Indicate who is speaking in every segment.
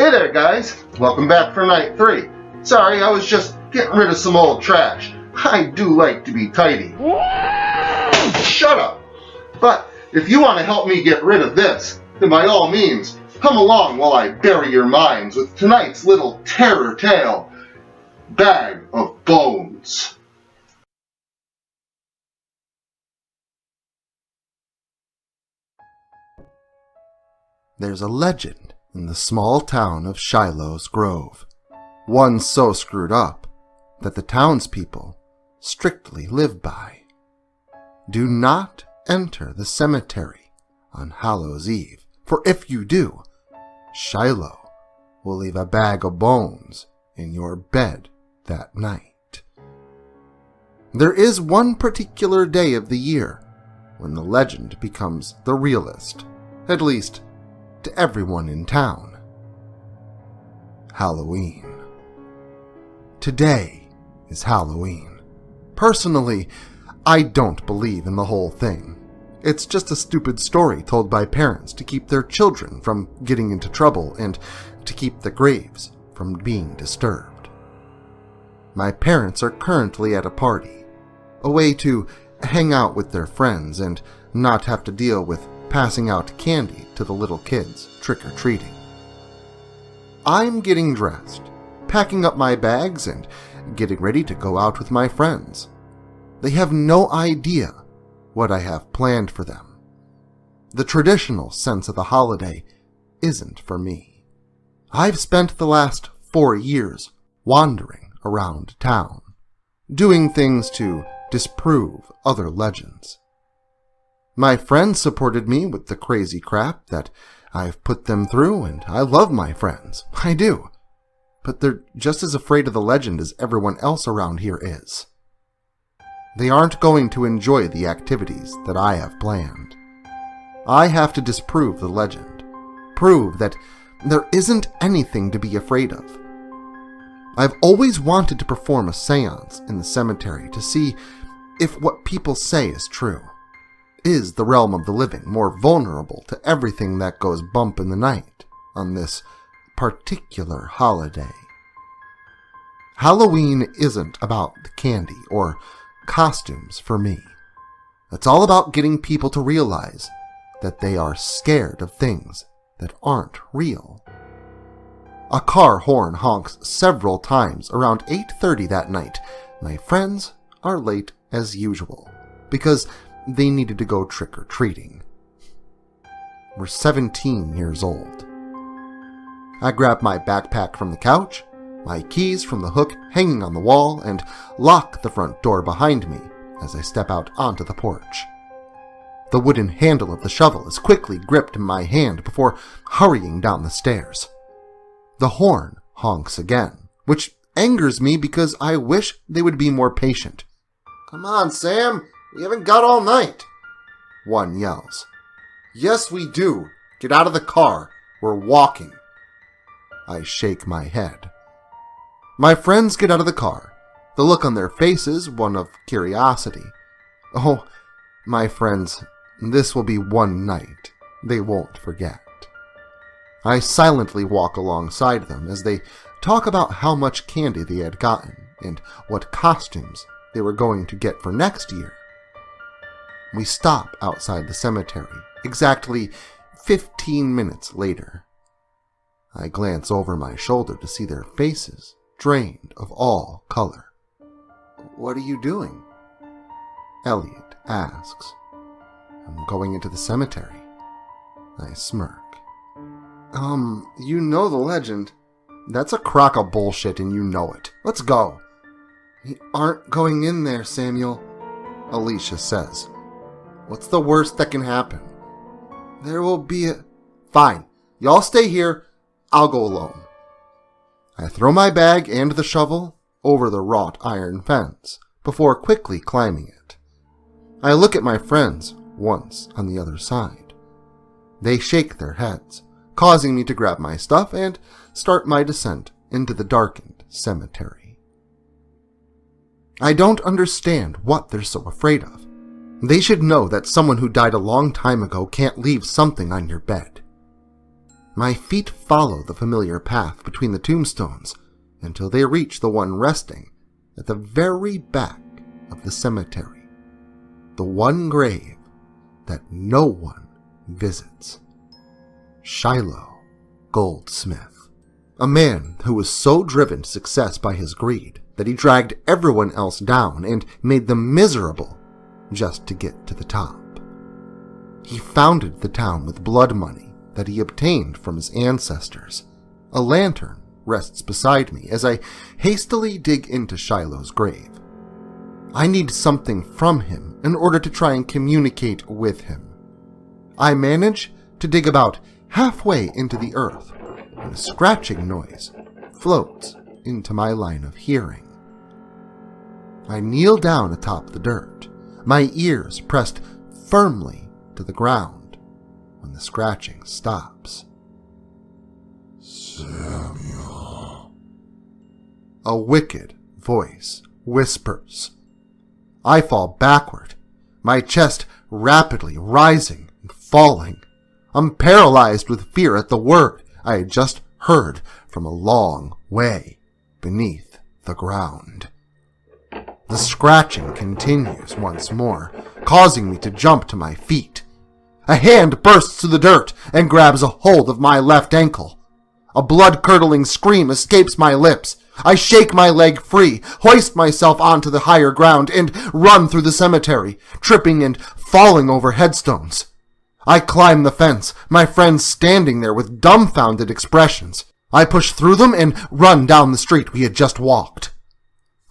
Speaker 1: Hey there, guys. Welcome back for night 3. Sorry, I was just getting rid of some old trash. I do like to be tidy. Shut up! But if you want to help me get rid of this, then by all means, come along while I bury your minds with tonight's little terror tale, Bag of Bones.
Speaker 2: There's a legend in the small town of Shiloh's Grove, one so screwed up that the townspeople strictly live by. Do not enter the cemetery on Hallows Eve, for if you do, Shiloh will leave a bag of bones in your bed that night. There is one particular day of the year when the legend becomes the realest, at least to everyone in town. Halloween. Today is Halloween. Personally, I don't believe in the whole thing. It's just a stupid story told by parents to keep their children from getting into trouble and to keep the graves from being disturbed. My parents are currently at a party, a way to hang out with their friends and not have to deal with passing out candy to the little kids trick-or-treating. I'm getting dressed, packing up my bags, and getting ready to go out with my friends. They have no idea what I have planned for them. The traditional sense of the holiday isn't for me. I've spent the last 4 years wandering around town, doing things to disprove other legends. My friends supported me with the crazy crap that I've put them through, and I love my friends. I do. But they're just as afraid of the legend as everyone else around here is. They aren't going to enjoy the activities that I have planned. I have to disprove the legend, prove that there isn't anything to be afraid of. I've always wanted to perform a seance in the cemetery to see if what people say is true. Is the realm of the living more vulnerable to everything that goes bump in the night on this particular holiday? Halloween isn't about the candy or costumes for me. It's all about getting people to realize that they are scared of things that aren't real. A car horn honks several times around 8:30 that night. My friends are late as usual because they needed to go trick-or-treating. We're 17 years old. I grab my backpack from the couch, my keys from the hook hanging on the wall, and lock the front door behind me as I step out onto the porch. The wooden handle of the shovel is quickly gripped in my hand before hurrying down the stairs. The horn honks again, which angers me because I wish they would be more patient. "Come on, Sam! We haven't got all night," one yells. "Yes, we do. Get out of the car. We're walking." I shake my head. My friends get out of the car, the look on their faces one of curiosity. Oh, my friends, this will be one night they won't forget. I silently walk alongside them as they talk about how much candy they had gotten and what costumes they were going to get for next year. We stop outside the cemetery exactly 15 minutes later. I glance over my shoulder to see their faces drained of all color. "What are you doing?" Elliot asks. "I'm going into the cemetery." I smirk. You know the legend. That's a crock of bullshit and you know it. Let's go." "We aren't going in there, Samuel," Alicia says. "What's the worst that can happen?" "There will be a..." "Fine. Y'all stay here. I'll go alone." I throw my bag and the shovel over the wrought iron fence before quickly climbing it. I look at my friends once on the other side. They shake their heads, causing me to grab my stuff and start my descent into the darkened cemetery. I don't understand what they're so afraid of. They should know that someone who died a long time ago can't leave something on your bed. My feet follow the familiar path between the tombstones until they reach the one resting at the very back of the cemetery, the one grave that no one visits. Shiloh Goldsmith, a man who was so driven to success by his greed that he dragged everyone else down and made them miserable just to get to the top. He founded the town with blood money that he obtained from his ancestors. A lantern rests beside me as I hastily dig into Shiloh's grave. I need something from him in order to try and communicate with him. I manage to dig about halfway into the earth when a scratching noise floats into my line of hearing. I kneel down atop the dirt, my ears pressed firmly to the ground when the scratching stops. Samuel. A wicked voice whispers. I fall backward, my chest rapidly rising and falling. I'm paralyzed with fear at the word I had just heard from a long way beneath the ground. The scratching continues once more, causing me to jump to my feet. A hand bursts through the dirt and grabs a hold of my left ankle. A blood-curdling scream escapes my lips. I shake my leg free, hoist myself onto the higher ground, and run through the cemetery, tripping and falling over headstones. I climb the fence, my friends standing there with dumbfounded expressions. I push through them and run down the street we had just walked.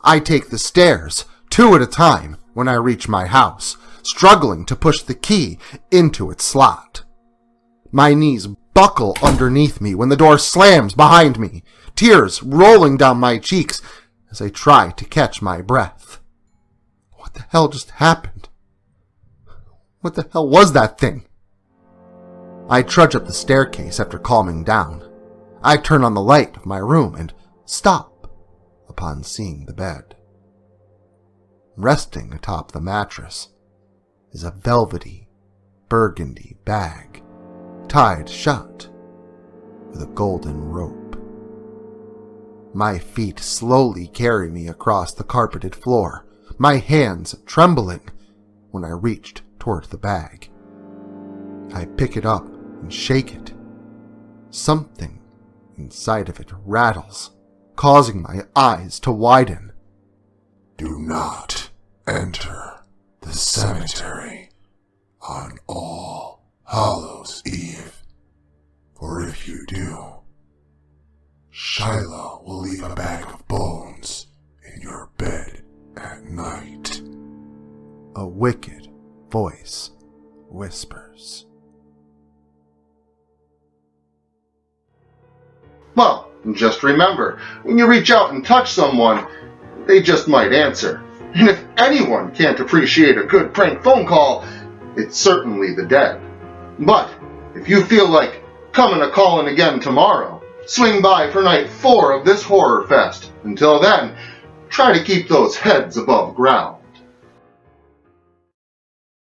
Speaker 2: I take the stairs, 2 at a time, when I reach my house, struggling to push the key into its slot. My knees buckle underneath me when the door slams behind me, tears rolling down my cheeks as I try to catch my breath. What the hell just happened? What the hell was that thing? I trudge up the staircase after calming down. I turn on the light of my room and stop upon seeing the bed. Resting atop the mattress is a velvety, burgundy bag, tied shut with a golden rope. My feet slowly carry me across the carpeted floor, my hands trembling when I reached toward the bag. I pick it up and shake it. Something inside of it rattles, causing my eyes to widen.
Speaker 3: Do not enter the cemetery on All Hallows Eve, for if you do, Shiloh will leave a bag of bones in your bed at night.
Speaker 2: A wicked voice whispers.
Speaker 1: Well, just remember, when you reach out and touch someone, they just might answer. And if anyone can't appreciate a good prank phone call, it's certainly the dead. But if you feel like coming a callin' again tomorrow, swing by for night 4 of this horror fest. Until then, try to keep those heads above ground.